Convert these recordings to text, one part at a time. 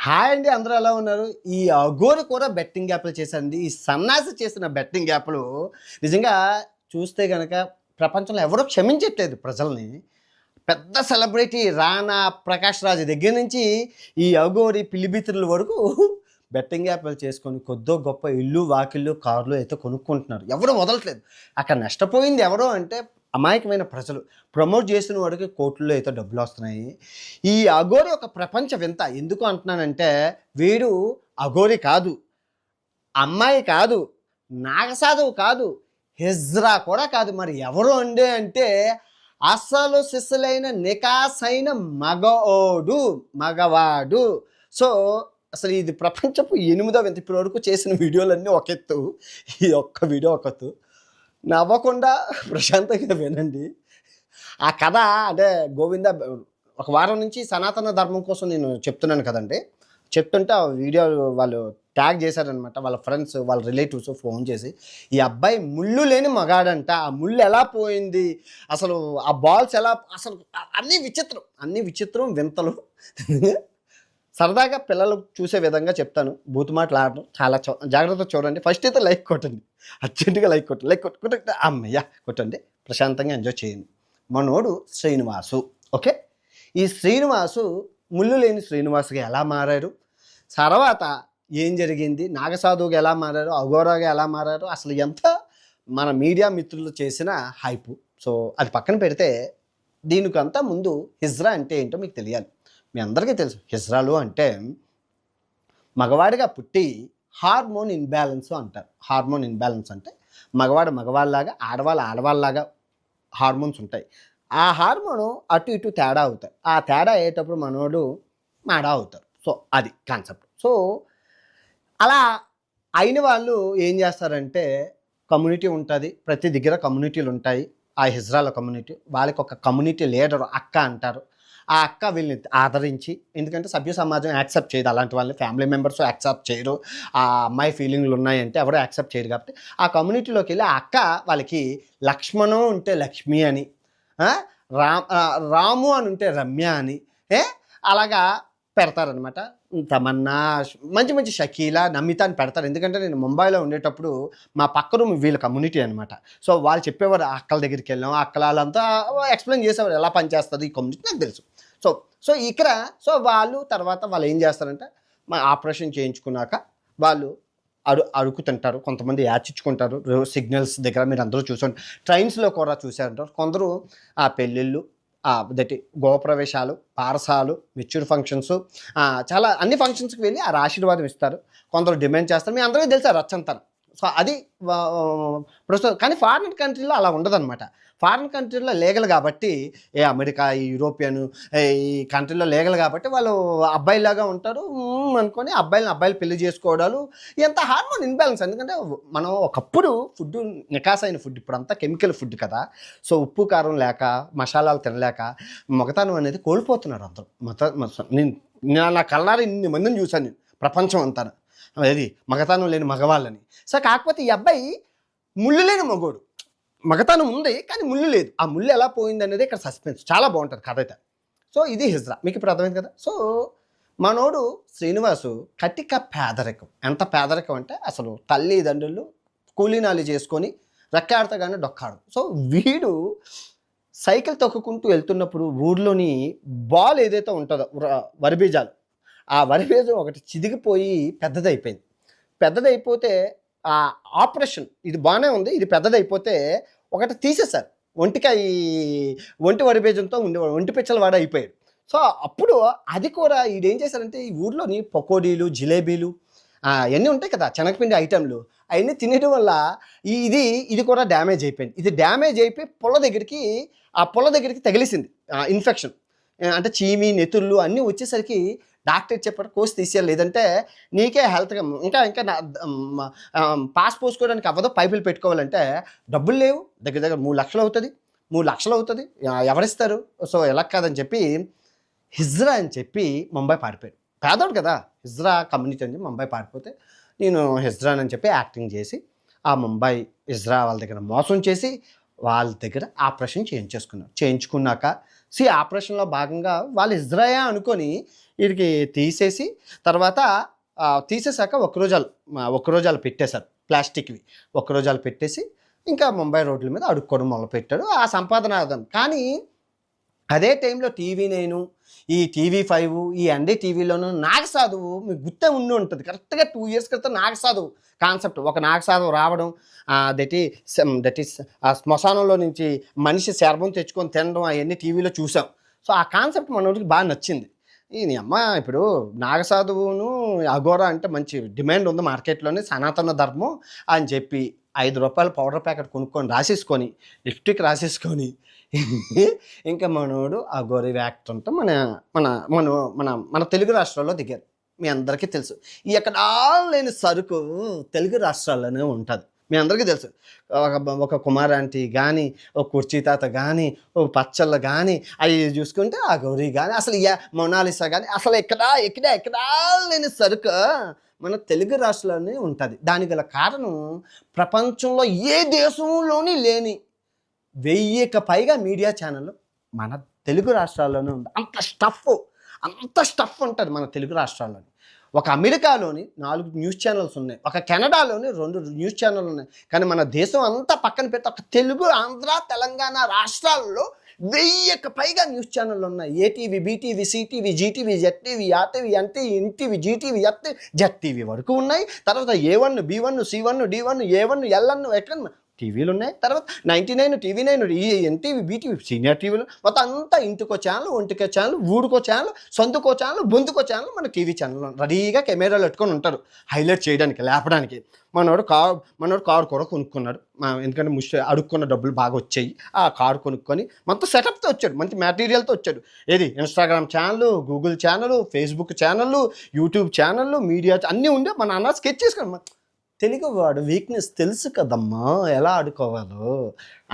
Hi అండి, అందరూ ఎలా ఉన్నారు? ఈ అఘోరి కూడా బెట్టింగ్ యాప్లు చేశారండి. ఈ సన్నాసి చేసిన బెట్టింగ్ యాప్లు నిజంగా చూస్తే గనక ప్రపంచంలో ఎవరూ క్షమించట్లేదు ప్రజల్ని. పెద్ద సెలబ్రిటీ రానా, ప్రకాష్ రాజ్ దగ్గర నుంచి ఈ అఘోరి, పిల్లిబిత్రుల వరకు బెట్టింగ్ యాప్లు చేసుకొని కొద్దో గొప్ప ఇల్లు, వాకిళ్ళు, కార్లు అయితే కొనుక్కుంటున్నారు. ఎవరు వదలట్లేదు. అక్కడ నష్టపోయింది ఎవరు అంటే అమాయకమైన ప్రజలు. ప్రమోట్ చేసిన వాడికి కోట్లలో అయితే డబ్బులు వస్తున్నాయి. ఈ అఘోరి ఒక ప్రపంచ వింత. ఎందుకు అంటున్నానంటే వీడు అఘోరి కాదు, అమ్మాయి కాదు, నాగసాధువు కాదు, హిజ్రా కూడా కాదు. మరి ఎవరు అండి అంటే అసలు సిసలైన నికాసైన మగవాడు. సో అసలు ఇది ప్రపంచపు 8వ వింత. ఇప్పటి వరకు చేసిన వీడియోలన్నీ ఒక ఎత్తు, ఈ ఒక్క వీడియో ఒక ఎత్తు. నవ్వకుండా ప్రశాంతంగా వినండి. ఆ కథ అంటే గోవింద ఒక వారం నుంచి సనాతన ధర్మం కోసం నేను చెప్తున్నాను కదండి. చెప్తుంటే ఆ వీడియో వాళ్ళు ట్యాగ్ చేశారనమాట. వాళ్ళ ఫ్రెండ్స్, వాళ్ళ రిలేటివ్స్ ఫోన్ చేసి ఈ అబ్బాయి ముళ్ళు లేని మగాడంట, ఆ ముళ్ళు ఎలా పోయింది, అసలు ఆ బాల్స్ ఎలా, అసలు అన్నీ విచిత్రం వింతలు. సరదాగా పిల్లలు చూసే విధంగా చెప్తాను. బూతు మాటలు ఆడడం చాలా జాగ్రత్తగా చూడండి. ఫస్ట్ అయితే లైక్ కొట్టండి, అర్జెంటుగా లైక్ కొట్టండి. అమ్మయ్య కొట్టండి, ప్రశాంతంగా ఎంజాయ్ చేయండి. మనోడు శ్రీనివాసు. ఓకే, ఈ శ్రీనివాసు ముళ్ళు లేని శ్రీనివాసుగా ఎలా మారారు, తర్వాత ఏం జరిగింది, నాగసాధువుగా ఎలా మారారు, అఘోరాగా ఎలా మారారు, అసలు ఎంత మన మీడియా మిత్రులు చేసిన హైపు. సో అది పక్కన పెడితే దీనికంతా ముందు హిజ్రా అంటే ఏంటో మీకు తెలియాలి. మీ అందరికీ తెలుసు, హిజ్రాలు అంటే మగవాడిగా పుట్టి హార్మోన్ ఇన్బ్యాలెన్స్ అంటారు. హార్మోన్ ఇన్బ్యాలెన్స్ అంటే మగవాడు మగవాళ్ళలాగా, ఆడవాళ్ళలాగా హార్మోన్స్ ఉంటాయి. ఆ హార్మోను అటు ఇటు తేడా అవుతాయి. ఆ తేడా అయ్యేటప్పుడు మనోడు మాడా అవుతారు. సో అది కాన్సెప్ట్. సో అలా అయిన వాళ్ళు ఏం చేస్తారంటే కమ్యూనిటీ ఉంటుంది, ప్రతి దగ్గర కమ్యూనిటీలు ఉంటాయి. ఆ హిజ్రాల కమ్యూనిటీ, వాళ్ళకి ఒక కమ్యూనిటీ లీడర్ అక్క అంటారు. ఆ అక్క వీళ్ళని ఆదరించి, ఎందుకంటే సభ్య సమాజం యాక్సెప్ట్ చేయదు అలాంటి వాళ్ళని, ఫ్యామిలీ మెంబర్స్ యాక్సెప్ట్ చేయరు. ఆ అమ్మాయి ఫీలింగ్లు ఉన్నాయంటే ఎవరు యాక్సెప్ట్ చేయరు. కాబట్టి ఆ కమ్యూనిటీలోకి వెళ్ళి ఆ అక్క వాళ్ళకి లక్ష్మణం ఉంటే లక్ష్మి అని, రాము అని ఉంటే రమ్య అని అలాగా పెడతారనమాట. తమన్నా, మంచి మంచి షకీలా, నమిత అని పెడతారు. ఎందుకంటే నేను ముంబైలో ఉండేటప్పుడు మా పక్క రూమ్ వీళ్ళ కమ్యూనిటీ అనమాట. సో వాళ్ళు చెప్పేవారు, అక్కల దగ్గరికి వెళ్ళాం, అక్కల వాళ్ళంతా ఎక్స్ప్లెయిన్ చేసేవారు ఎలా పనిచేస్తుంది ఈ కమ్యూనిటీ, నాకు తెలుసు. సో ఇక్కడ తర్వాత వాళ్ళు ఏం చేస్తారంటే మా ఆపరేషన్ చేయించుకున్నాక వాళ్ళు అడుగుతుంటారు. కొంతమంది యాచించుకుంటారు సిగ్నల్స్ దగ్గర. మీరు అందరూ చూసండి, ట్రైన్స్లో కూడా చూసారంటారు. కొందరు ఆ పెళ్ళిళ్ళు, దట్ గృహప్రవేశాలు, పారసాలు, మెచ్యూర్ ఫంక్షన్స్, చాలా అన్ని ఫంక్షన్స్కి వెళ్ళి ఆ ఆశీర్వాదం ఇస్తారు. కొందరు డిమాండ్ చేస్తారు. మీ అందరికీ తెలుసు రచ్చంతరం. సో అది ప్రస్తుతం. కానీ ఫారిన్ కంట్రీలో అలా ఉండదన్నమాట. ఫారిన్ కంట్రీలో లీగల్ కాబట్టి, అమెరికా, ఈ యూరోపియన్ ఈ కంట్రీలో లీగల్ కాబట్టి వాళ్ళు అబ్బాయిలాగా ఉంటారు అనుకొని అబ్బాయిలు పెళ్లి చేసుకోవడాలు, ఎంత హార్మోన్ ఇన్బ్యాలెన్స్. ఎందుకంటే మనం ఒకప్పుడు ఫుడ్ నికాసైన ఫుడ్, ఇప్పుడు అంతా కెమికల్ ఫుడ్ కదా. సో ఉప్పు కారం లేక, మసాలాలు తినలేక మగతనం అనేది కోల్పోతున్నారు అందరూ. నేను నా కళ్ళారా ఇన్ని మందిని చూశాను నేను ప్రపంచం అంతా, అది మగతనం లేని మగవాళ్ళని. సో కాకపోతే ఈ అబ్బాయి ముళ్ళు లేని మగోడు. మగతనం ఉంది కానీ ముళ్ళు లేదు. ఆ ముళ్ళు ఎలా పోయింది అనేది ఇక్కడ సస్పెన్స్. చాలా బాగుంటుంది కథ అయితే. సో ఇది హిజ్రా, మీకు ఇప్పుడు అర్థమైంది కదా. సో మనోడు శ్రీనివాసు కటిక పేదరికం. ఎంత పేదరికం అంటే అసలు తల్లిదండ్రులు కూలీనాలు చేసుకొని రెక్కాడతగానే డొక్కాడు. సో వీడు సైకిల్ తొక్కుకుంటూ వెళ్తున్నప్పుడు ఊర్లోని బాల్ ఏదైతే ఉంటుందో వరిబీజాలు, ఆ వరిబీజం ఒకటి చిదిగిపోయి పెద్దదైపోతే ఆ ఆపరేషన్, ఇది బాగానే ఉంది, ఇది పెద్దదైపోతే ఒకటి తీసేశారు. ఒంటి వరిబీజంతో ఉండేవాడు, ఒంటి పిచ్చల వాడు అయిపోయాడు. సో అప్పుడు అది కూడా ఈడేం చేశారంటే ఈ ఊర్లోని పకోడీలు, జిలేబీలు అవన్నీ ఉంటాయి కదా, శనగపిండి ఐటెంలు, అవన్నీ తినడం వల్ల ఇది కూడా డ్యామేజ్ అయిపోయింది. ఇది డ్యామేజ్ అయిపోయి పొల దగ్గరికి తగిలిసింది ఇన్ఫెక్షన్. అంటే చీమి, నెతుళ్ళు అన్నీ వచ్చేసరికి డాక్టర్ చెప్పారు కోసి తీసేయాలి, లేదంటే నీకే హెల్త్గా ఇంకా పాస్ పోసుకోవడానికి అవ్వదు, పైపులు పెట్టుకోవాలంటే డబ్బులు లేవు, దగ్గర 3 లక్షలు అవుతుంది, ఎవరిస్తారు. సో ఎలా కాదని చెప్పి హిజ్రా అని చెప్పి ముంబై పారిపోయాడు. పేదోడు కదా, హిజ్రా కమ్యూనిటీ అని చెప్పి ముంబై పారిపోతే నేను హిజ్రా అని చెప్పి యాక్టింగ్ చేసి ఆ ముంబై హిజ్రా వాళ్ళ దగ్గర మోసం చేసి వాళ్ళ దగ్గర ఆపరేషన్ చేయించుకున్నాక ఆపరేషన్లో భాగంగా వాళ్ళు హిజ్రాయా అనుకొని వీడికి తీసేసి తర్వాత తీసేసాక ఒక్కరోజాలు పెట్టేశారు ప్లాస్టిక్వి. ఒక్కరోజాలు పెట్టేసి ఇంకా ముంబై రోడ్ల మీద అడుక్కోవడం మొదలుపెట్టాడు. ఆ సంపాదన ఆదాయం. కానీ అదే టైంలో టీవీ9, ఈ టీవీ5, ఈ NDTVలోనూ నాగసాధువు మీకు గుర్తే ఉండి ఉంటుంది. కరెక్ట్గా 2 years క్రితం నాగసాధువు కాన్సెప్ట్, ఒక నాగసాధువు రావడం, దట్ ఈస్ ఆ శ్మశానంలో నుంచి మనిషి శర్మం తెచ్చుకొని తినడం అవన్నీ టీవీలో చూసాం. సో ఆ కాన్సెప్ట్ మనోడికి బాగా నచ్చింది. ఈ అమ్మ ఇప్పుడు నాగసాధువును అఘోరా అంటే మంచి డిమాండ్ ఉంది మార్కెట్లోనే, సనాతన ధర్మం అని చెప్పి ₹5 పౌడర్ ప్యాకెట్ కొనుక్కొని రాసేసుకొని లిప్స్టిక్ రాసేసుకొని ఇంకా మనోడు అఘోరి యాక్టర్ అంటే మన మన మన మన మన తెలుగు రాష్ట్రాల్లో దిగారు. మీ అందరికీ తెలుసు. ఈ ఎక్కడా లేని సరుకు తెలుగు రాష్ట్రాల్లోనే ఉంటుంది. మీ అందరికీ తెలుసు. ఒక కుమార్ ఆంటీ కానీ, ఒక కుర్చీ తాత కానీ, ఒక పచ్చళ్ళ కానీ, అవి చూసుకుంటే ఆ గౌరీ కానీ, అసలు మొనాలిసా కానీ, అసలు ఎక్కడా లేని సరుకు మన తెలుగు రాష్ట్రాల్లోనే ఉంటుంది. దానికి గల కారణం ప్రపంచంలో ఏ దేశంలోని లేని 1000కి పైగా మీడియా ఛానళ్ళు మన తెలుగు రాష్ట్రాల్లోనే ఉంది. అంత స్టఫ్ ఉంటుంది మన తెలుగు రాష్ట్రాల్లోని. ఒక అమెరికాలోని 4 న్యూస్ ఛానల్స్ ఉన్నాయి, ఒక కెనడాలోని 2 న్యూస్ ఛానల్ ఉన్నాయి. కానీ మన దేశం అంతా పక్కన పెట్టి ఒక తెలుగు, ఆంధ్ర, తెలంగాణ రాష్ట్రాల్లో 1000కి పైగా న్యూస్ ఛానళ్ళు ఉన్నాయి. ATV, BTV, CTV, GTV, ZTV, RTV, NTV, GTV, ZTV వరకు ఉన్నాయి. తర్వాత A1, B1, C1, D1, A1, LN ఎక్కడ టీవీలు ఉన్నాయి. తర్వాత 99, TV9, ఎన్టీవీ, బీటీవీ, సీనియర్ టీవీలు మొత్తం అంతా ఇంటికో ఛానల్, ఒంటికో ఛానల్, ఊరికో ఛానల్, సొంతకో ఛానల్, బొందుకో ఛానల్ మన టీవీ ఛానల్ రెడీగా కెమెరాలు పెట్టుకొని ఉంటారు హైలైట్ చేయడానికి, లేపడానికి. మనోడు కారు కూడా కొనుక్కున్నాడు. ఎందుకంటే అడుక్కున్న డబ్బులు బాగా వచ్చాయి. ఆ కారు కొనుక్కొని మొత్తం సెటప్తో వచ్చాడు, మంచి మెటీరియల్తో వచ్చాడు. ఏది Instagram channel, Google channel, Facebook channel, YouTube channel, media అన్నీ ఉండే మన అన్న స్కెచ్ చేసుకున్నాం. తెలుగు వాడు వీక్నెస్ తెలుసు కదమ్మా, ఎలా ఆడుకోవాలో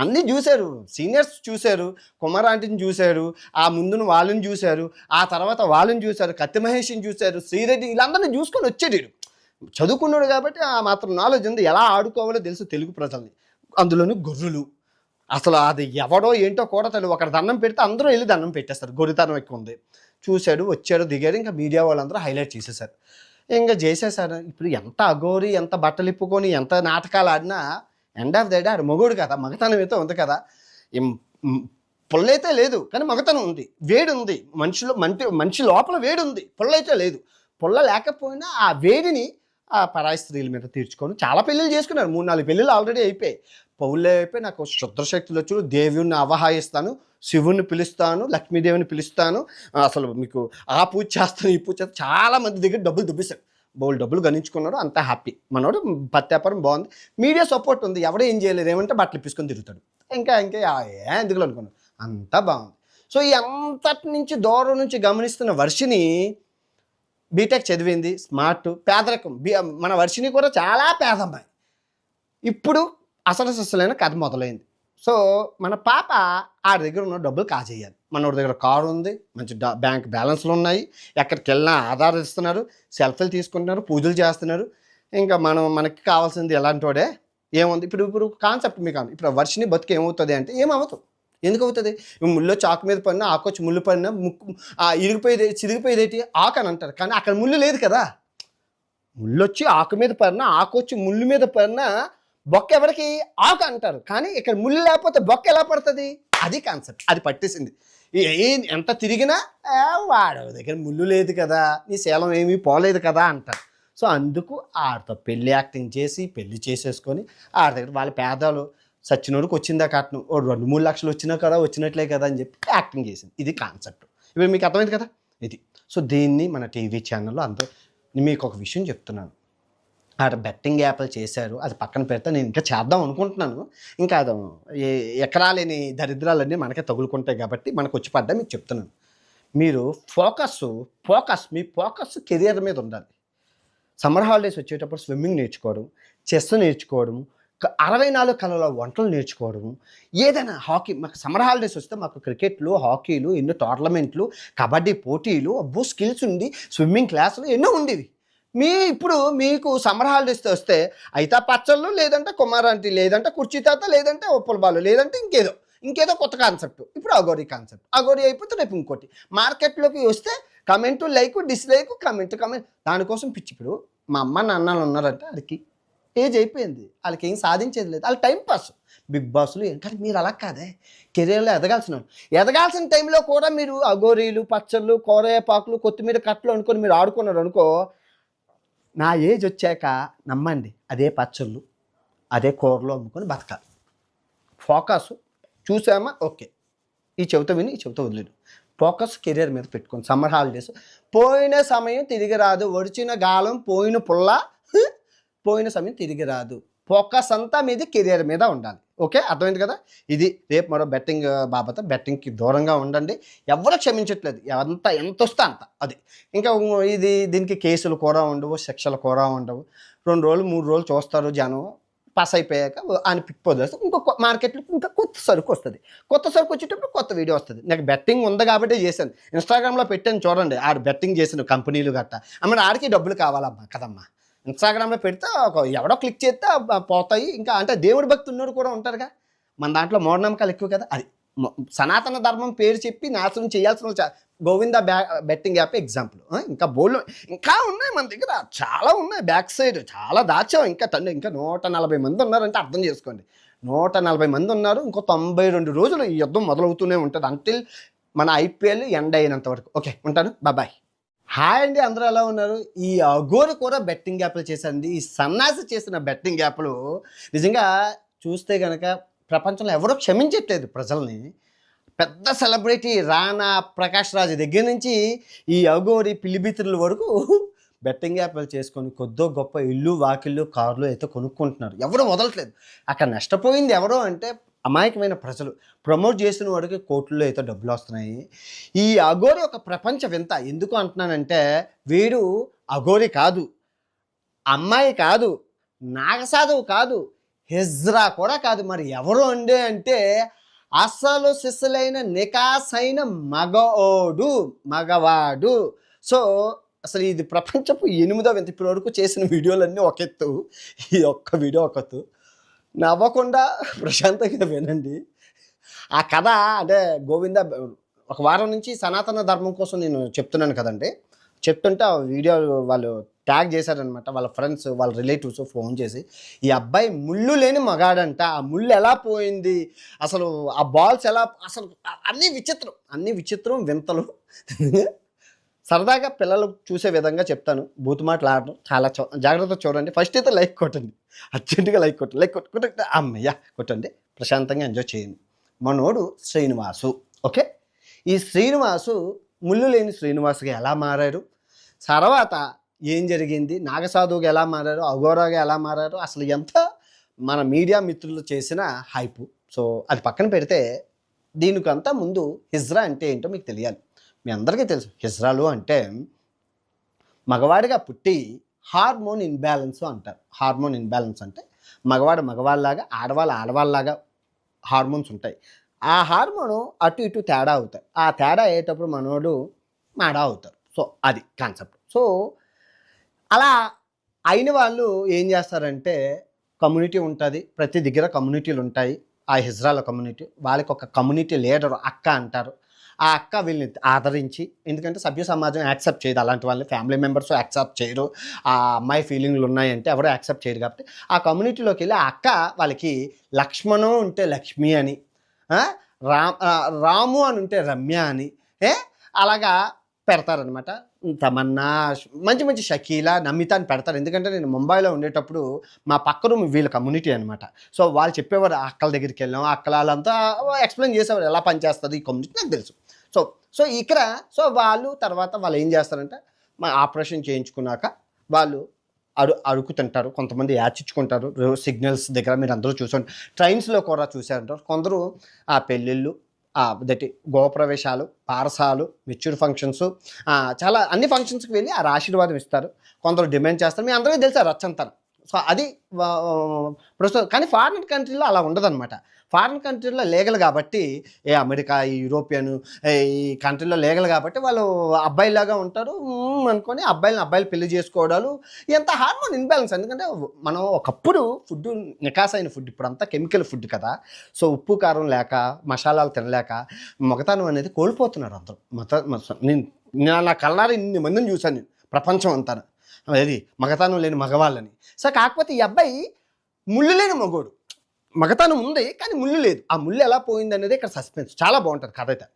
అన్నీ చూశారు. సీనియర్స్ చూశారు, కుమార్ ఆంటీని చూశారు, ఆ ముందున వాళ్ళని చూశారు, ఆ తర్వాత వాళ్ళని చూశారు, కత్తి మహేష్ని చూశారు, శ్రీరెడ్డి, వీళ్ళందరినీ చూసుకొని వచ్చాడు. చదువుకున్నాడు కాబట్టి ఆ మాత్రం నాలెడ్జ్ ఉంది, ఎలా ఆడుకోవాలో తెలుసు తెలుగు ప్రజల్ని. అందులోని గొర్రెలు అసలు అది ఎవడో ఏంటో కూడా తెలియదు. ఒకటి దండం పెడితే అందరూ వెళ్ళి దండం పెట్టేస్తారు, గొర్రెతనం ఎక్కువ ఉంది. చూశాడు, వచ్చాడు, దిగాడు. ఇంకా మీడియా వాళ్ళందరూ హైలైట్ చేసేసారు, ఇంకా చేసేసారు. ఇప్పుడు ఎంత అఘోరి, ఎంత బట్టలు ఇప్పుకొని, ఎంత నాటకాలు ఆడినా ఎండ్ ఆఫ్ ద డే ఆడు మొగుడు కదా, మగతనం అయితే ఉంది కదా. పుల్లైతే లేదు కానీ మగతనం ఉంది, వేడి ఉంది మనిషి లోపల వేడి ఉంది, పుల్లైతే లేదు. పుల్ల లేకపోయినా ఆ వేడిని ఆ పరాయి స్త్రీల మీద తీర్చుకొని చాలా పెళ్ళిళ్ళు చేసుకున్నారు. 3-4 పెళ్ళిళ్ళు ఆల్రెడీ అయిపోయాయి. పౌళ్ళే అయిపోయి నాకు శుద్రశక్తులు వచ్చు, దేవుణ్ణి ఆవాహిస్తాను, శివుణ్ణి పిలుస్తాను, లక్ష్మీదేవిని పిలుస్తాను, అసలు మీకు ఆ పూజ చేస్తాను, ఈ పూజ చేస్తాను. చాలామంది దగ్గర డబ్బులు దుబ్బేశాడు, బోల్ డబ్బులు గణించుకున్నాడు, అంతా హ్యాపీ. మనోడు పత్యాపారం బాగుంది, మీడియా సపోర్ట్ ఉంది, ఎవడో ఏం చేయలేదు, ఏమంటే బట్టలు ఇప్పించుకొని తిరుగుతాడు. ఇంకా ఎందుకు అనుకున్నాను, అంతా బాగుంది. సో ఈ అంతటి నుంచి దూరం నుంచి గమనిస్తున్న వర్షిని బీటెక్ చదివింది, స్మార్ట్, పేదరికం. మన వర్షిని కూడా చాలా పేదమ్మాయి. ఇప్పుడు అసలైన కథ మొదలైంది. సో మన పాప ఆ దగ్గర ఉన్న డబ్బులు కాజేయాలి. మనోడి దగ్గర కారు ఉంది, మంచి బ్యాంక్ బ్యాలెన్స్లు ఉన్నాయి, ఎక్కడికి వెళ్ళినా ఆధార్ ఇస్తున్నారు, సెల్ఫీలు తీసుకుంటున్నారు, పూజలు చేస్తున్నారు. ఇంకా మనకి కావాల్సింది ఎలాంటి వాడే ఏముంది. ఇప్పుడు కాన్సెప్ట్ మీకు ఇప్పుడు వర్షిని బతుకు ఏమవుతుంది అంటే ఏమవుతుంది, ఎందుకు అవుతుంది? ముళ్ళు చాకు మీద పడినా, ఆకొచ్చి ముళ్ళు పడినా, ముక్కు చిరిగిపోయేదేటి ఆకు అని అంటారు. కానీ అక్కడ ముళ్ళు లేదు కదా. ముళ్ళు వచ్చి ఆకు మీద పడినా, ఆకొచ్చి ముళ్ళు మీద పడినా బొక్క ఎవరికి ఆకు అంటారు. కానీ ఇక్కడ ముళ్ళు లేకపోతే బొక్క ఎలా పడుతుంది? అది కాన్సెప్ట్, అది పట్టేసింది. ఎంత తిరిగినా వాడు దగ్గర ముళ్ళు లేదు కదా, నీ శీలం ఏమీ పోలేదు కదా అంటారు. సో అందుకు ఆడితో పెళ్ళి యాక్టింగ్ చేసి పెళ్ళి చేసేసుకొని ఆడి దగ్గర వాళ్ళ పేదలు సచ్చినోడికి వచ్చిందా కట్నం, 2-3 లక్షలు వచ్చినా కదా, వచ్చినట్లే కదా అని చెప్పి యాక్టింగ్ చేసింది. ఇది కాన్సెప్ట్. ఇప్పుడు మీకు అర్థమైంది కదా ఇది. సో దీన్ని మన టీవీ ఛానల్లో అందరూ, మీకు ఒక విషయం చెప్తున్నాను, ఆడ బెట్టింగ్ యాప్లు చేశారు, అది పక్కన పెడితే నేను ఇంకా చేద్దాం అనుకుంటున్నాను. ఇంకా అది ఎకరాలేని దరిద్రాలన్నీ మనకే తగులుకుంటాయి కాబట్టి మనకు వచ్చి పడ్డా మీకు చెప్తున్నాను. మీరు మీ ఫోకస్ కెరియర్ మీద ఉండాలి. సమ్మర్ హాలిడేస్ వచ్చేటప్పుడు స్విమ్మింగ్ నేర్చుకోవడం, చెస్ నేర్చుకోవడం, 64 కళల వంటలు నేర్చుకోవడము, ఏదైనా హాకీ. మాకు సమ్మర్ హాలిడేస్ వస్తే మాకు క్రికెట్లు, హాకీలు, ఎన్నో టోర్నమెంట్లు, కబడ్డీ పోటీలు, అబ్బో స్కిల్స్ ఉండి, స్విమ్మింగ్ క్లాసులు ఎన్నో ఉండేవి. ఇప్పుడు మీకు సమ్మర్ హాలిడేస్ వస్తే అయితే పచ్చళ్ళు, లేదంటే కుమారాంటి, లేదంటే కుర్చీ తాత, లేదంటే ఒప్పుల బాలు, లేదంటే ఇంకేదో కొత్త కాన్సెప్ట్. ఇప్పుడు అఘోరీ కాన్సెప్ట్, అఘోరీ అయిపోతే రేపు ఇంకోటి. మార్కెట్లోకి వస్తే కమెంట్, లైక్, డిస్లైక్, కమెంట్ దానికోసం పిచ్చి. ఇప్పుడు మా అమ్మ నాన్నలు ఉన్నారంటే వాళ్ళకి ఏజ్ అయిపోయింది, వాళ్ళకి ఏం సాధించేది లేదు, వాళ్ళ టైం పాస్. బిగ్ బాస్లు కానీ మీరు అలా కాదే, కెరీర్లో ఎదగాల్సిన టైంలో కూడా మీరు అగోరీలు, పచ్చళ్ళు, కోరేపాకులు, కొత్తిమీర కట్టలు అనుకొని మీరు ఆడుకున్నారు అనుకో, నా ఏజ్ వచ్చాక నమ్మండి అదే పచ్చళ్ళు అదే కూరలు అమ్ముకొని బతకాలి. ఫోకస్ చూసామా ఓకే, ఈ చెవితో విని ఈ చెవితో వదిలేడు. ఫోకస్ కెరీర్ మీద పెట్టుకోండి. సమ్మర్ హాలిడేస్ పోయిన సమయం తిరిగి రాదు, ఒడిచిన గాలం పోయిన పుల్ల పోయిన సమయం తిరిగి రాదు. ఫోకస్ అంతా మీది కెరీర్ మీద ఉండాలి. ఓకే, అర్థమైంది కదా. ఇది రేపు మరో బెట్టింగ్ బాబత. బెట్టింగ్కి దూరంగా ఉండండి, ఎవరు క్షమించట్లేదు, ఎంత వస్తే అంత. అది ఇంకా దీనికి కేసులు కూడా ఉండవు, శిక్షలు కూడా ఉండవు. 2 రోజులు 3 రోజులు చూస్తారు జనం, పాస్ అయిపోయాక ఆయన పిక్పోదేస్తే ఇంకొక మార్కెట్లో ఇంకా కొత్త సరుకు వస్తుంది. కొత్త సరుకు వచ్చేటప్పుడు కొత్త వీడియో వస్తుంది. నాకు బెట్టింగ్ ఉంది కాబట్టి చేశాను, ఇన్స్టాగ్రామ్లో పెట్టాను చూడండి. ఆడు బెట్టింగ్ చేసిన కంపెనీలు గట్ట అమ్మ ఆడికి డబ్బులు కావాలమ్మా కదమ్మా. ఇన్స్టాగ్రామ్లో పెడితే ఎవడో క్లిక్ చేస్తే పోతాయి. ఇంకా అంటే దేవుడి భక్తి ఉన్నోడు కూడా ఉంటారుగా, మన దాంట్లో మూఢనమ్మకాలు ఎక్కువ కదా. అది సనాతన ధర్మం పేరు చెప్పి నాశనం చేయాల్సిన గోవింద బెట్టింగ్ యాప్ ఎగ్జాంపుల్. ఇంకా ఉన్నాయి మన దగ్గర, చాలా ఉన్నాయి. బ్యాక్ సైడ్ చాలా దాచాం. ఇంకా 140 మంది ఉన్నారంటే అర్థం చేసుకోండి. 140 మంది ఉన్నారు. ఇంకో 92 రోజులు ఈ యుద్ధం మొదలవుతూనే ఉంటుంది అంటిల్ మన ఐపీఎల్ ఎండ్ అయినంత వరకు. ఓకే, ఉంటాను, బాయ్. హాయ్ అండి, అందరూ ఎలా ఉన్నారు? ఈ అఘోరి కూడా బెట్టింగ్ యాప్లు చేశారండి. ఈ సన్నాసి చేసిన బెట్టింగ్ యాప్లు నిజంగా చూస్తే కనుక ప్రపంచంలో ఎవరో క్షమించట్లేదు ప్రజల్ని. పెద్ద సెలబ్రిటీ రానా, ప్రకాష్ రాజ్ దగ్గర నుంచి ఈ అఘోరి పిల్లిబిత్రుల వరకు బెట్టింగ్ యాప్లు చేసుకొని కొద్దో గొప్ప ఇల్లు, వాకిళ్ళు, కార్లు అయితే కొనుక్కుంటున్నారు. ఎవరు వదలట్లేదు. అక్కడ నష్టపోయింది ఎవరో అంటే అమాయకమైన ప్రజలు. ప్రమోట్ చేసిన వాడికి కోట్లలో అయితే డబ్బులు వస్తున్నాయి. ఈ అఘోరి ఒక ప్రపంచ వింత. ఎందుకు అంటున్నానంటే వీడు అఘోరి కాదు, అమ్మాయి కాదు, నాగసాధువు కాదు, హిజ్రా కూడా కాదు. మరి ఎవరు అండే అంటే అసలు సిస్సులైన నికాసైన మగవాడు. సో అసలు ఇది ప్రపంచపు 8వ వింత. ఇప్పటి వరకు చేసిన వీడియోలన్నీ ఒక ఎత్తు, ఈ ఒక్క వీడియో ఒక ఎత్తు. నవ్వకుండా ప్రశాంతంగా వినండి. ఆ కథ అంటే గోవింద ఒక వారం నుంచి సనాతన ధర్మం కోసం నేను చెప్తున్నాను కదండి. చెప్తుంటే ఆ వీడియో వాళ్ళు ట్యాగ్ చేశారనమాట. వాళ్ళ ఫ్రెండ్స్, వాళ్ళ రిలేటివ్స్ ఫోన్ చేసి ఈ అబ్బాయి ముళ్ళు లేని మగాడంట, ఆ ముళ్ళు ఎలా పోయింది, అసలు ఆ బాల్స్ ఎలా, అసలు అన్నీ విచిత్రం వింతలు. సరదాగా పిల్లలు చూసే విధంగా చెప్తాను. బూతు మాటలు ఆడడం చాలా జాగ్రత్తగా చూడండి. ఫస్ట్ అయితే లైక్ కొట్టండి, అర్జెంటుగా లైక్ కొట్టండి. అమ్మయ్య కొట్టండి, ప్రశాంతంగా ఎంజాయ్ చేయండి. మనోడు శ్రీనివాసు. ఓకే, ఈ శ్రీనివాసు ముళ్ళు లేని శ్రీనివాసుగా ఎలా మారారు, తర్వాత ఏం జరిగింది, నాగసాధువుగా ఎలా మారారు, అఘోరాగా ఎలా మారారు, అసలు ఎంత మన మీడియా మిత్రులు చేసిన హైపు. సో అది పక్కన పెడితే దీనికంతా ముందు హిజ్రా అంటే ఏంటో మీకు తెలియాలి. మీ అందరికీ తెలుసు, హిజ్రాలు అంటే మగవాడిగా పుట్టి హార్మోన్ ఇన్బ్యాలెన్స్ అంటారు. హార్మోన్ ఇన్బ్యాలెన్స్ అంటే మగవాళ్ళలాగా ఆడవాళ్ళలాగా హార్మోన్స్ ఉంటాయి. ఆ హార్మోను అటు ఇటు తేడా అవుతాయి. ఆ తేడా అయ్యేటప్పుడు మనోడు మాడా అవుతారు. సో అది కాన్సెప్ట్. సో అలా అయిన వాళ్ళు ఏం చేస్తారంటే కమ్యూనిటీ ఉంటుంది, ప్రతి దగ్గర కమ్యూనిటీలు ఉంటాయి. ఆ హిజ్రాల కమ్యూనిటీ, వాళ్ళకి ఒక కమ్యూనిటీ లీడర్ అక్క అంటారు. ఆ అక్క వీళ్ళని ఆదరించి, ఎందుకంటే సభ్య సమాజం యాక్సెప్ట్ చేయదు అలాంటి వాళ్ళని, ఫ్యామిలీ మెంబర్స్ యాక్సెప్ట్ చేయరు. ఆ అమ్మాయి ఫీలింగ్లు ఉన్నాయంటే ఎవరో యాక్సెప్ట్ చేయరు. కాబట్టి ఆ కమ్యూనిటీలోకి వెళ్ళి ఆ అక్క వాళ్ళకి లక్ష్మణం ఉంటే లక్ష్మి అని, రాము అని ఉంటే రమ్య అని అలాగా పెడతారనమాట. తమన్నా, మంచి షకీలా, నమిత అని పెడతారు. ఎందుకంటే నేను ముంబైలో ఉండేటప్పుడు మా పక్క రూమ్ వీళ్ళ కమ్యూనిటీ అనమాట. సో వాళ్ళు చెప్పేవారు, అక్కల దగ్గరికి వెళ్ళాం, అక్కల వాళ్ళంతా ఎక్స్ప్లెయిన్ చేసేవారు ఎలా పనిచేస్తుంది ఈ కమ్యూనిటీ, నాకు తెలుసు. సో ఇక్కడ తర్వాత వాళ్ళు ఏం చేస్తారంటే మా ఆపరేషన్ చేయించుకున్నాక వాళ్ళు అడుగుతుంటారు. కొంతమంది యాచిచ్చుకుంటారు సిగ్నల్స్ దగ్గర. మీరు అందరూ చూసండి, ట్రైన్స్లో కూడా చూసారంటారు. కొందరు ఆ పెళ్ళిళ్ళు, గృహప్రవేశాలు, పారసాలు, మెచ్యూర్ ఫంక్షన్స్, చాలా అన్ని ఫంక్షన్స్కి వెళ్ళి ఆ ఆశీర్వాదం ఇస్తారు. కొందరు డిమాండ్ చేస్తారు. మీ అందరికీ తెలుసు ఆ రచ్చంతరం. సో అది ప్రస్తుతం. కానీ ఫారిన్ కంట్రీలో అలా ఉండదన్నమాట. ఫారిన్ కంట్రీలో లీగల్ కాబట్టి, అమెరికా, ఈ యూరోపియన్ ఈ కంట్రీలో లీగల్ కాబట్టి వాళ్ళు అబ్బాయిలాగా ఉంటారు అనుకొని అబ్బాయిలు పెళ్లి చేసుకోవడాలు, ఎంత హార్మోన్ ఇన్బ్యాలెన్స్. ఎందుకంటే మనం ఒకప్పుడు ఫుడ్ నికాసైన ఫుడ్, ఇప్పుడు అంతా కెమికల్ ఫుడ్ కదా. సో ఉప్పు కారం లేక, మసాలాలు తినలేక మగతనం అనేది కోల్పోతున్నారు అందరూ. నేను నా కళ్ళారా ఇన్ని మందిని చూశాను నేను ప్రపంచం అంతా, అది మగతనం లేని మగవాళ్ళని. సో కాకపోతే ఈ అబ్బాయి ముళ్ళు లేని మగోడు, మగతనం ఉంది కానీ ముళ్ళు లేదు. ఆ ముళ్ళు ఎలా పోయింది అనేది ఇక్కడ సస్పెన్స్, చాలా బాగుంటుంది కథ అయితే.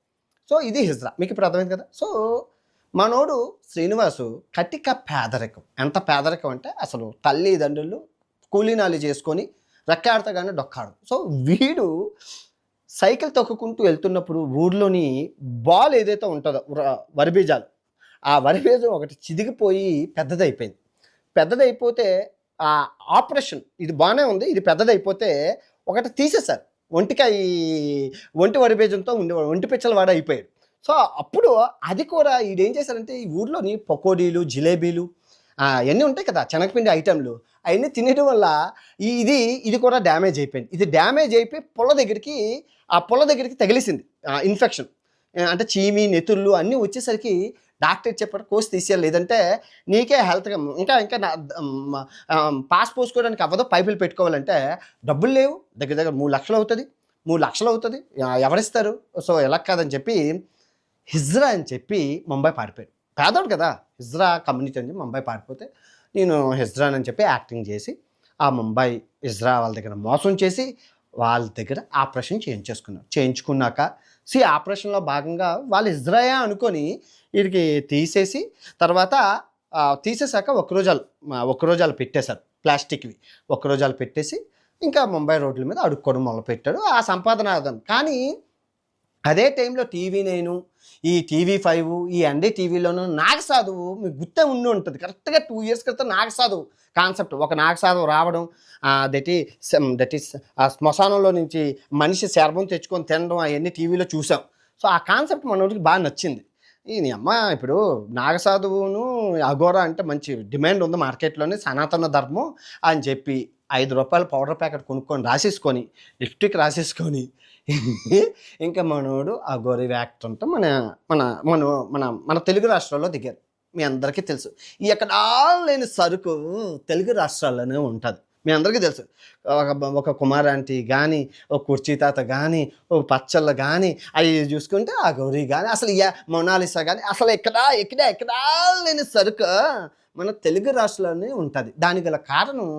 సో ఇది హిజ్రా, మీకు ఇప్పుడు అర్థమైంది కదా. సో మనోడు శ్రీనివాసు కటిక పేదరికం, ఎంత పేదరికం అంటే అసలు తల్లిదండ్రులు కూలీనాలు చేసుకొని రెక్కాడతాగానే డొక్కాడు. సో వీడు సైకిల్ తొక్కుకుంటూ వెళ్తున్నప్పుడు ఊర్లోని బాల్ ఏదైతే ఉంటుందో వరిబీజాలు, ఆ వరిబీజం ఒకటి చిదిగిపోయి పెద్దదైపోయింది. పెద్దదైపోతే ఆ ఆపరేషన్, ఇది బాగానే ఉంది, ఇది పెద్దదైపోతే ఒకటి తీసేశారు. ఒంటి వరిబీజంతో ఉండేవాడు, ఒంటి పిచ్చల వాడు అయిపోయాడు. సో అప్పుడు అది కూడా ఈడేం చేశారంటే ఈ ఊర్లోని పకోడీలు, జిలేబీలు అవన్నీ ఉంటాయి కదా శనగపిండి ఐటెంలు, అవన్నీ తినడం వల్ల ఇది కూడా డ్యామేజ్ అయిపోయింది. ఇది డ్యామేజ్ అయిపోయి పొల దగ్గరికి తగిలిసింది ఇన్ఫెక్షన్. అంటే చీమి, నెతుళ్ళు అన్నీ వచ్చేసరికి డాక్టర్ చెప్పాడు కోసి తీసేయాలి, లేదంటే నీకే హెల్త్గా ఇంకా పాస్ పోసుకోవడానికి అవ్వదు, పైపులు పెట్టుకోవాలంటే డబ్బులు లేవు, దగ్గర 3 లక్షలు అవుతుంది, 3 లక్షలు అవుతుంది, ఎవరిస్తారు. సో ఎలా కాదని చెప్పి హిజ్రా అని చెప్పి ముంబై పారిపోయాడు. పేదోడు కదా, హిజ్రా కమ్యూనిటీ అని చెప్పి ముంబై పారిపోతే నేను హిజ్రా అని చెప్పి యాక్టింగ్ చేసి ఆ ముంబై హిజ్రా వాళ్ళ దగ్గర మోసం చేసి వాళ్ళ దగ్గర ఆపరేషన్ చేయించుకున్నాక ఆపరేషన్లో భాగంగా వాళ్ళు హిజ్రాయా అనుకొని వీడికి తీసేసి తర్వాత తీసేసాక ఒక్కరోజాలు పెట్టేశారు, ప్లాస్టిక్వి ఒక్కరోజాలు పెట్టేసి ఇంకా ముంబై రోడ్ల మీద అడుక్కోవడం మొదలుపెట్టాడు. ఆ సంపాదన కానీ అదే టైంలో టీవీ9, ఈ టీవీ5, ఈ NDTVలోనూ నాగసాధువు మీకు గుర్తే ఉండి ఉంటుంది. కరెక్ట్గా 2 years క్రితం నాగసాధువు కాన్సెప్ట్, ఒక నాగసాధువు రావడం, దట్ ఈస్ ఆ శ్మశానంలో నుంచి మనిషి శర్మం తెచ్చుకొని తినడం, అవన్నీ టీవీలో చూసాం. సో ఆ కాన్సెప్ట్ మనోడికి బాగా నచ్చింది. ఈ అమ్మ ఇప్పుడు నాగసాధువును అఘోరా అంటే మంచి డిమాండ్ ఉంది మార్కెట్లోని, సనాతన ధర్మం అని చెప్పి ₹5 పౌడర్ ప్యాకెట్ కొనుక్కొని రాసేసుకొని లిప్స్టిక్ రాసేసుకొని ఇంకా మనోడు అఘోరి యాక్టర్ అంటే మన మన మన మన మన తెలుగు రాష్ట్రాల్లో దిగారు. మీ అందరికీ తెలుసు, ఈ ఎక్కడ లేని సరుకు తెలుగు రాష్ట్రాల్లోనే ఉంటుంది. మీ అందరికీ తెలుసు, ఒక కుమారాంటి కానీ, ఒక కుర్చీ తాత కానీ, ఒక పచ్చళ్ళు కానీ, అవి చూసుకుంటే ఆ గౌరీ కానీ, అసలు మొనాలిసా కానీ, అసలు ఎక్కడా లేని సరుకు మన తెలుగు రాష్ట్రాల్లోనే ఉంటుంది. దానికి గల కారణం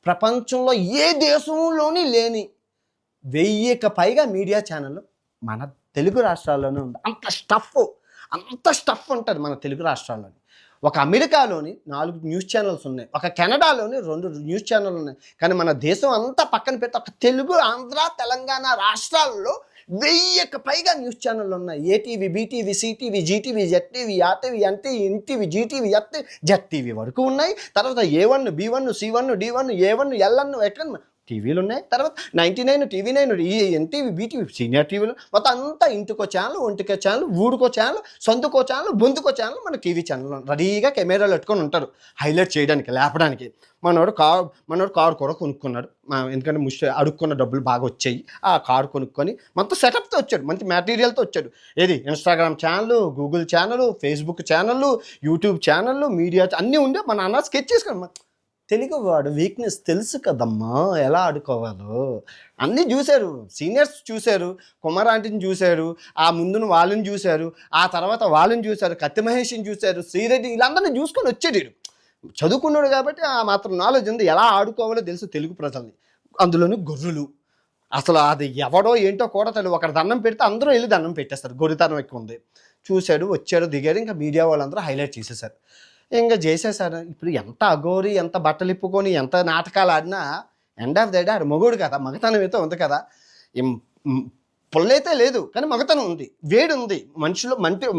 ప్రపంచంలో ఏ దేశంలోని లేని 1000కి పైగా మీడియా ఛానళ్ళు మన తెలుగు రాష్ట్రాల్లోనే ఉంది. అంత స్టఫ్ ఉంటుంది మన తెలుగు రాష్ట్రాల్లోని. ఒక అమెరికాలోని 4 న్యూస్ ఛానల్స్ ఉన్నాయి, ఒక కెనడాలోని 2 న్యూస్ ఛానల్ ఉన్నాయి. కానీ మన దేశం అంతా పక్కన పెట్టి ఒక తెలుగు, ఆంధ్ర, తెలంగాణ రాష్ట్రాల్లో 1000కి పైగా న్యూస్ ఛానళ్ళు ఉన్నాయి. ATV, BTV, CTV, GTV, ZTV, RTV, NTV, GTV, ZTV వరకు ఉన్నాయి. తర్వాత A1, B1, C1, D1, A1, LN ఎక్కడ టీవీలు ఉన్నాయి. తర్వాత 99, TV9, ఎన్టీవీ, బీటీవీ, సీనియర్ టీవీలు మొత్తం అంతా ఇంటికో ఛానల్, ఒంటికో ఛానల్, ఊరుకో ఛానల్, సొంతకో ఛానల్, బొందుకో ఛానల్, మన టీవీ ఛానల్ రెడీగా కెమెరాలు పెట్టుకొని ఉంటారు హైలైట్ చేయడానికి, లేపడానికి. మనోడు కారు కూడా కొనుక్కున్నాడు, ఎందుకంటే అడుక్కున్న డబ్బులు బాగా వచ్చాయి. ఆ కారు కొనుక్కొని మొత్తం సెటప్తో వచ్చాడు, మంచి మెటీరియల్తో వచ్చాడు. ఏది Instagram channel, Google channel, Facebook channel, YouTube channel, media అన్నీ ఉండే మన అన్న స్కెచ్ చేసుకున్నాం. తెలుగు వాడు వీక్నెస్ తెలుసు కదమ్మా, ఎలా ఆడుకోవాలో అన్నీ చూశారు. సీనియర్స్ చూశారు, కుమారాంటిని చూశారు, ఆ ముందును వాళ్ళని చూశారు, ఆ తర్వాత వాళ్ళని చూశారు, కత్తి మహేష్ని చూశారు, శ్రీరెడ్డి, వీళ్ళందరినీ చూసుకొని వచ్చాడు. చదువుకున్నాడు కాబట్టి ఆ మాత్రం నాలెడ్జ్ ఉంది, ఎలా ఆడుకోవాలో తెలుసు తెలుగు ప్రజల్ని. అందులోని గొర్రెలు, అసలు అది ఎవడో ఏంటో కూడా తెలియదు. ఒకటి దండం పెడితే అందరూ వెళ్ళి దండం పెట్టేస్తారు, గొర్రెతనం ఎక్కువ ఉంది. చూశాడు, వచ్చాడు, దిగాడు. ఇంకా మీడియా వాళ్ళందరూ హైలైట్ చేసేసారు, ఇంకా చేసేసారు. ఇప్పుడు ఎంత అఘోరి, ఎంత బట్టలు ఇప్పుకొని, ఎంత నాటకాలు ఆడినా ఎండ్ ఆఫ్ ద డే ఆడు మొగోడు కదా, మగతనం అయితే ఉంది కదా. పుల్లైతే లేదు కానీ మగతనం ఉంది, వేడి ఉంది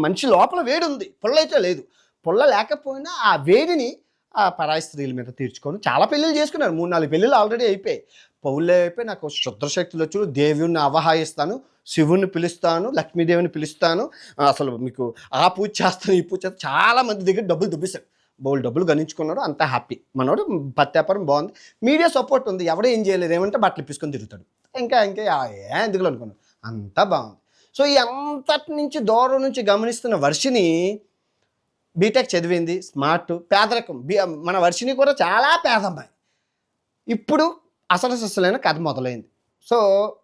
మనిషి లోపల వేడి ఉంది, పుల్లైతే లేదు. పుల్ల లేకపోయినా ఆ వేడిని ఆ పరాయి స్త్రీల మీద తీర్చుకొని చాలా పెళ్ళిళ్ళు చేసుకున్నారు. 3-4 పెళ్ళిళ్ళు ఆల్రెడీ అయిపోయాయి. పౌళ్ళే అయిపోయి నాకు శుద్రశక్తులు వచ్చి దేవుణ్ణి అవహాయిస్తాను, శివుణ్ణి పిలుస్తాను, లక్ష్మీదేవిని పిలుస్తాను, అసలు మీకు ఆ పూజ చేస్తాను, ఈ పూజ చేస్తాను. చాలామంది దగ్గర డబ్బులు దుబ్బేశాడు, బోల్ డబ్బులు గణించుకున్నాడు, అంతా హ్యాపీ. మనోడు పత్యాపారం బాగుంది, మీడియా సపోర్ట్ ఉంది, ఎవడో ఏం చేయలేదు, ఏమంటే బట్టలు ఇప్పించుకొని తిరుగుతాడు. ఇంకా ఎందుకు అనుకున్నాను, అంతా బాగుంది. సో ఈ అంతటి నుంచి దూరం నుంచి గమనిస్తున్న వర్షిని బీటెక్ చదివింది, స్మార్ట్, పేదరికం. మన వర్షిని కూడా చాలా పేదమ్మాయి. ఇప్పుడు అసలు కథ మొదలైంది. సో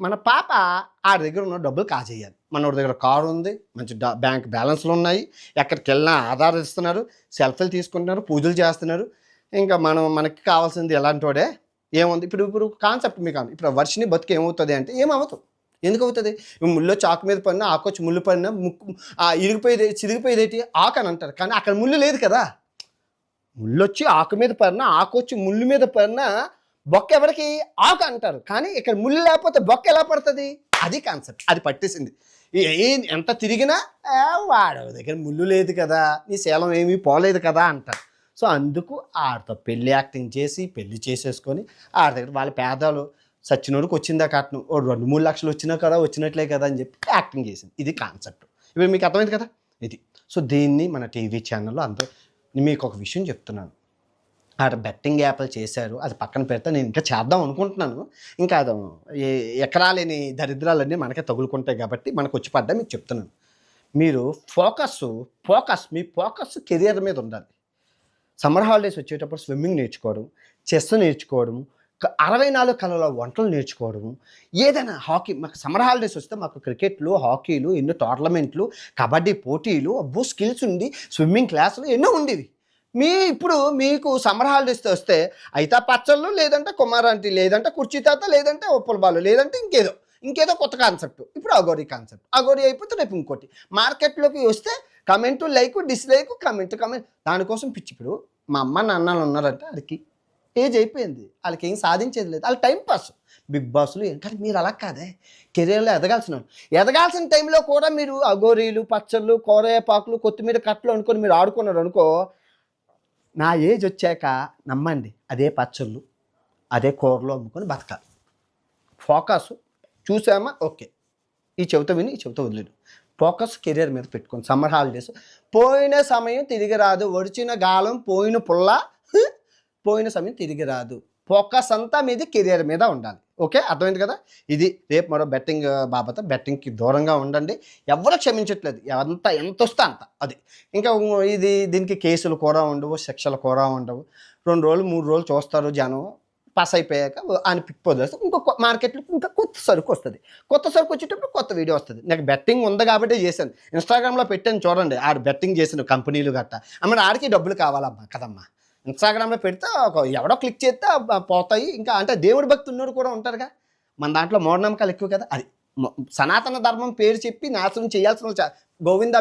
మన పాప ఆడి దగ్గర ఉన్న డబ్బులు కాజేయాలి. మనోడి దగ్గర కారు ఉంది, మంచి బ్యాంక్ బ్యాలెన్స్లు ఉన్నాయి, ఎక్కడికి వెళ్ళినా ఆధార్ ఇస్తున్నారు, సెల్ఫీలు తీసుకుంటున్నారు, పూజలు చేస్తున్నారు. ఇంకా మనకి కావాల్సింది ఎలాంటి వాడే ఏముంది. ఇప్పుడు కాన్సెప్ట్ మీకు ఇప్పుడు వర్షిని బతుకు ఏమవుతుంది అంటే ఏమవుతుంది, ఎందుకు అవుతుంది? ముళ్ళు చాకు మీద పడినా ఆకొచ్చి ముళ్ళు పడినా ముక్కు ఇరిగిపోయేది చిరిగిపోయేది ఏంటి ఆకు అని అంటారు, కానీ అక్కడ ముళ్ళు లేదు కదా. ముళ్ళు వచ్చి ఆకు మీద పడినా ఆకొచ్చి ముళ్ళు మీద పడినా బొక్క ఎవరికి ఆకు అంటారు, కానీ ఇక్కడ ముళ్ళు లేకపోతే బొక్క ఎలా పడుతుంది? అది కాన్సెప్ట్. అది పట్టేసింది. ఎంత తిరిగినా వాడు దగ్గర ముళ్ళు లేదు కదా, నీ శీలం ఏమీ పోలేదు కదా అంటారు. సో అందుకు ఆడితో పెళ్ళి యాక్టింగ్ చేసి పెళ్ళి చేసేసుకొని ఆడి దగ్గర వాళ్ళ పేదాలు సచ్చినోడికి వచ్చిందా కట్నం, 2-3 లక్షలు వచ్చినా కదా వచ్చినట్లే కదా అని చెప్పి యాక్టింగ్ చేసింది. ఇది కాన్సెప్ట్. ఇవి మీకు అర్థమైంది కదా ఇది. సో దీన్ని మన టీవీ ఛానల్లో అంత మీకు ఒక విషయం చెప్తున్నాను. ఆడ బెట్టింగ్ యాప్లు చేశారు, అది పక్కన పెడితే నేను ఇంకా చేద్దాం అనుకుంటున్నాను. ఇంకా అది ఎకరాలేని దరిద్రాలన్నీ మనకే తగులుకుంటాయి కాబట్టి మనకు వచ్చి పడ్డా మీకు చెప్తున్నాను. మీరు మీ ఫోకస్ కెరియర్ మీద ఉండాలి. సమ్మర్ హాలిడేస్ వచ్చేటప్పుడు స్విమ్మింగ్ నేర్చుకోవడం, చెస్ నేర్చుకోవడం, 64 కళల వంటలు నేర్చుకోవడము, ఏదైనా హాకీ. మాకు సమ్మర్ హాలిడేస్ వస్తే మాకు క్రికెట్లు, హాకీలు, ఎన్నో టోర్నమెంట్లు, కబడ్డీ పోటీలు, అబ్బో స్కిల్స్ ఉండి, స్విమ్మింగ్ క్లాసులు ఎన్నో ఉండేవి. ఇప్పుడు మీకు సమ్మర్ హాలిడేస్ వస్తే అయితే పచ్చళ్ళు, లేదంటే కుమారాంటి, లేదంటే కుర్చీ తాత, లేదంటే ఉప్పల బాలు, లేదంటే ఇంకేదో కొత్త కాన్సెప్ట్. ఇప్పుడు అగోరీ కాన్సెప్ట్. అగోరీ అయిపోతే రేపు ఇంకోటి. మార్కెట్లోకి వస్తే కమెంటు, లైక్, డిస్లైక్, కమెంట్. దానికోసం పిచ్చి. ఇప్పుడు మా అమ్మ నాన్నలు ఉన్నారంటే వాళ్ళకి ఏజ్ అయిపోయింది, వాళ్ళకి ఏం సాధించేది లేదు, వాళ్ళ టైం పాస్. బిగ్ బాస్లు ఏంటంటే మీరు అలా కాదే, కెరీర్లో ఎదగాల్సిన టైంలో కూడా మీరు అగోరీలు, పచ్చళ్ళు, కోరేపాకులు, కొత్తిమీర కట్టలు అనుకొని మీరు ఆడుకున్నారు అనుకో, నా ఏజ్ వచ్చాక నమ్మండి అదే పచ్చళ్ళు, అదే కూరలు అమ్ముకొని బతకాలి. ఫోకస్ చూసామా ఓకే, ఈ చెవితో విని ఈ చెవితో వదిలేడు. ఫోకస్ కెరీర్ మీద పెట్టుకోండి. సమ్మర్ హాలిడేస్ పోయిన సమయం తిరిగి రాదు, ఒడిచిన గాలం పోయిన పుల్ల, పోయిన సమయం తిరిగి రాదు. ఫోకస్ అంతా మీది కెరియర్ మీద ఉండాలి. ఓకే, అర్థమైంది కదా. ఇది రేపు మరో బెట్టింగ్ బాబత. బెట్టింగ్కి దూరంగా ఉండండి. ఎవరు క్షమించట్లేదు, ఎంత వస్తే అంత. అది ఇంకా దీనికి కేసులు కూడా ఉండవు, శిక్షలు కూడా ఉండవు. 2 రోజులు 3 రోజులు చూస్తారు జనం. పాస్ అయిపోయాక ఆయన పిక్ వదిలేస్తే ఇంకొక మార్కెట్లో ఇంకా కొత్త సరుకు వస్తుంది. కొత్త సరుకు వచ్చేటప్పుడు కొత్త వీడియో వస్తుంది. నాకు బెట్టింగ్ ఉంది కాబట్టి చేశాను. ఇన్స్టాగ్రామ్లో పెట్టాను చూడండి, ఆడు బెట్టింగ్ చేసిన కంపెనీలు గట్టా. ఆడికి డబ్బులు కావాలమ్మా కదమ్మా. ఇన్స్టాగ్రామ్లో పెడితే ఎవడో క్లిక్ చేస్తే పోతాయి. ఇంకా అంటే దేవుడి భక్తి ఉన్నోడు కూడా ఉంటారుగా. మన దాంట్లో మూఢనమ్మకాలు ఎక్కువ కదా. అది సనాతన ధర్మం పేరు చెప్పి నాశనం చేయాల్సిన గోవింద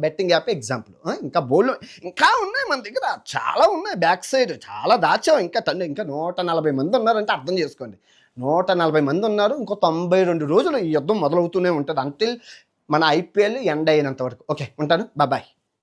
బెట్టింగ్ యాప్ ఎగ్జాంపుల్. ఇంకా ఉన్నాయి మన దగ్గర, చాలా ఉన్నాయి. బ్యాక్ సైడ్ చాలా దాచాం. ఇంకా 140 మంది ఉన్నారంటే అర్థం చేసుకోండి. 140 మంది ఉన్నారు. ఇంకో 92 రోజులు ఈ యుద్ధం మొదలవుతూనే ఉంటుంది అంటిల్ మన IPL ఎండ్ అయినంత వరకు. ఓకే, ఉంటాను. బాయ్.